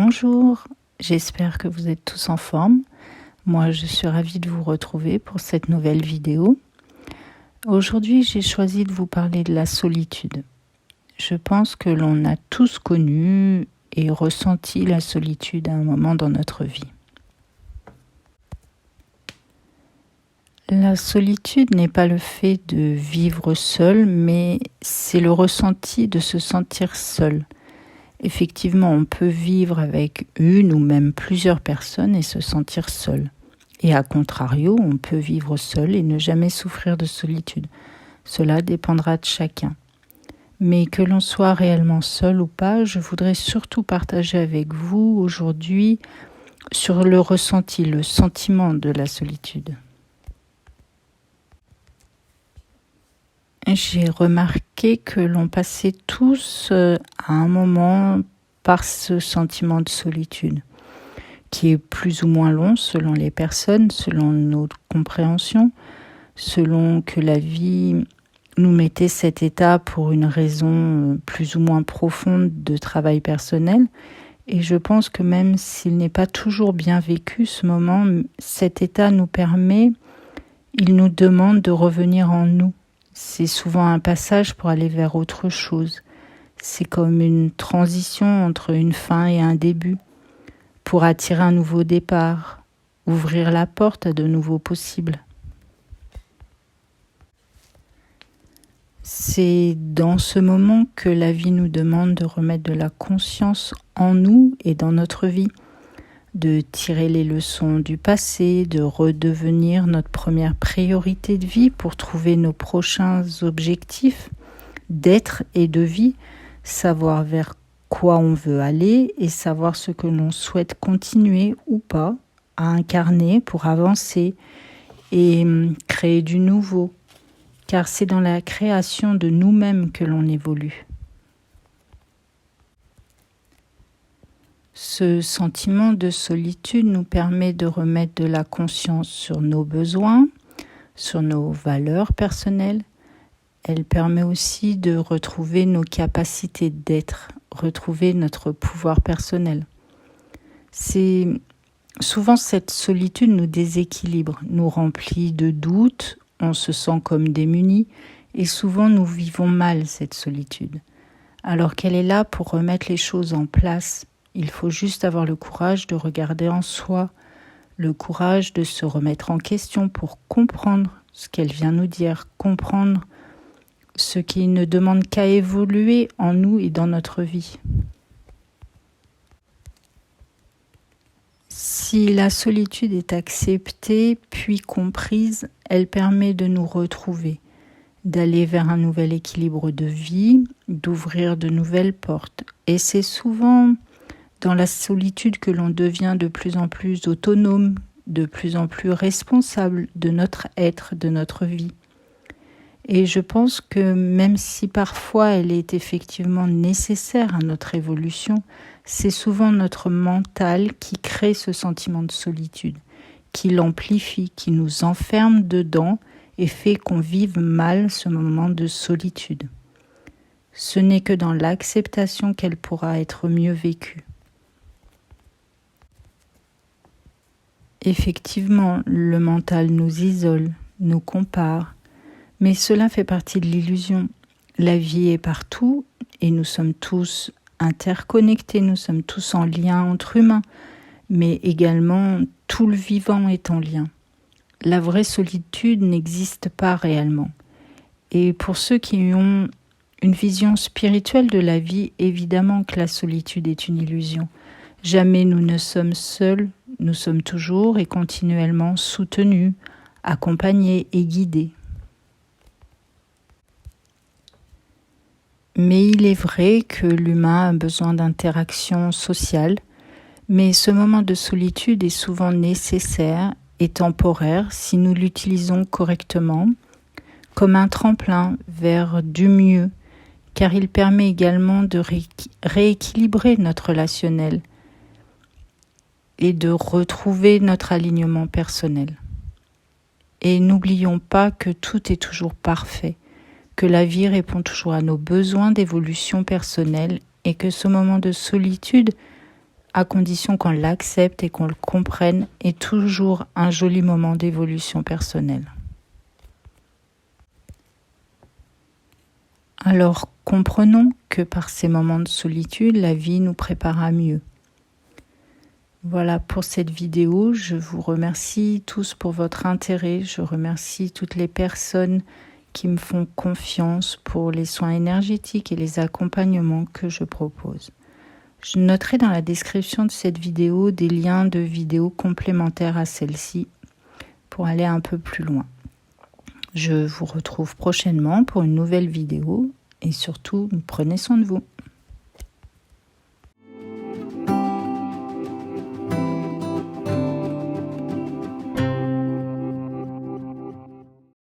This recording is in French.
Bonjour, j'espère que vous êtes tous en forme. Moi, je suis ravie de vous retrouver pour cette nouvelle vidéo. Aujourd'hui, j'ai choisi de vous parler de la solitude. Je pense que l'on a tous connu et ressenti la solitude à un moment dans notre vie. La solitude n'est pas le fait de vivre seul, mais c'est le ressenti de se sentir seul. Effectivement, on peut vivre avec une ou même plusieurs personnes et se sentir seul. Et à contrario, on peut vivre seul et ne jamais souffrir de solitude. Cela dépendra de chacun. Mais que l'on soit réellement seul ou pas, je voudrais surtout partager avec vous aujourd'hui sur le ressenti, le sentiment de la solitude. J'ai remarqué que l'on passait tous à un moment par ce sentiment de solitude, qui est plus ou moins long selon les personnes, selon notre compréhension, selon que la vie nous mettait cet état pour une raison plus ou moins profonde de travail personnel. Et je pense que même s'il n'est pas toujours bien vécu, ce moment, cet état nous permet, il nous demande de revenir en nous. C'est souvent un passage pour aller vers autre chose. C'est comme une transition entre une fin et un début, pour attirer un nouveau départ, ouvrir la porte à de nouveaux possibles. C'est dans ce moment que la vie nous demande de remettre de la conscience en nous et dans notre vie, de tirer les leçons du passé, de redevenir notre première priorité de vie pour trouver nos prochains objectifs d'être et de vie, savoir vers quoi on veut aller et savoir ce que l'on souhaite continuer ou pas à incarner pour avancer et créer du nouveau, car c'est dans la création de nous-mêmes que l'on évolue. Ce sentiment de solitude nous permet de remettre de la conscience sur nos besoins, sur nos valeurs personnelles. Elle permet aussi de retrouver nos capacités d'être, retrouver notre pouvoir personnel. C'est souvent cette solitude nous déséquilibre, nous remplit de doutes, on se sent comme démunis et souvent nous vivons mal cette solitude. Alors qu'elle est là pour remettre les choses en place. Il faut juste avoir le courage de regarder en soi, le courage de se remettre en question pour comprendre ce qu'elle vient nous dire, comprendre ce qui ne demande qu'à évoluer en nous et dans notre vie. Si la solitude est acceptée puis comprise, elle permet de nous retrouver, d'aller vers un nouvel équilibre de vie, d'ouvrir de nouvelles portes. Et c'est souvent dans la solitude que l'on devient de plus en plus autonome, de plus en plus responsable de notre être, de notre vie. Et je pense que même si parfois elle est effectivement nécessaire à notre évolution, c'est souvent notre mental qui crée ce sentiment de solitude, qui l'amplifie, qui nous enferme dedans et fait qu'on vive mal ce moment de solitude. Ce n'est que dans l'acceptation qu'elle pourra être mieux vécue. Effectivement, le mental nous isole, nous compare, mais cela fait partie de l'illusion. La vie est partout et nous sommes tous interconnectés, nous sommes tous en lien entre humains, mais également tout le vivant est en lien. La vraie solitude n'existe pas réellement. Et pour ceux qui ont une vision spirituelle de la vie, évidemment que la solitude est une illusion. Jamais nous ne sommes seuls, nous sommes toujours et continuellement soutenus, accompagnés et guidés. Mais il est vrai que l'humain a besoin d'interaction sociale, mais ce moment de solitude est souvent nécessaire et temporaire si nous l'utilisons correctement, comme un tremplin vers du mieux, car il permet également de rééquilibrer notre relationnel et de retrouver notre alignement personnel. Et n'oublions pas que tout est toujours parfait, que la vie répond toujours à nos besoins d'évolution personnelle et que ce moment de solitude à condition qu'on l'accepte et qu'on le comprenne, est toujours un joli moment d'évolution personnelle. Alors comprenons que par ces moments de solitude, la vie nous prépare à mieux. Voilà pour cette vidéo, je vous remercie tous pour votre intérêt, je remercie toutes les personnes qui me font confiance pour les soins énergétiques et les accompagnements que je propose. Je noterai dans la description de cette vidéo des liens de vidéos complémentaires à celle-ci pour aller un peu plus loin. Je vous retrouve prochainement pour une nouvelle vidéo et surtout, prenez soin de vous.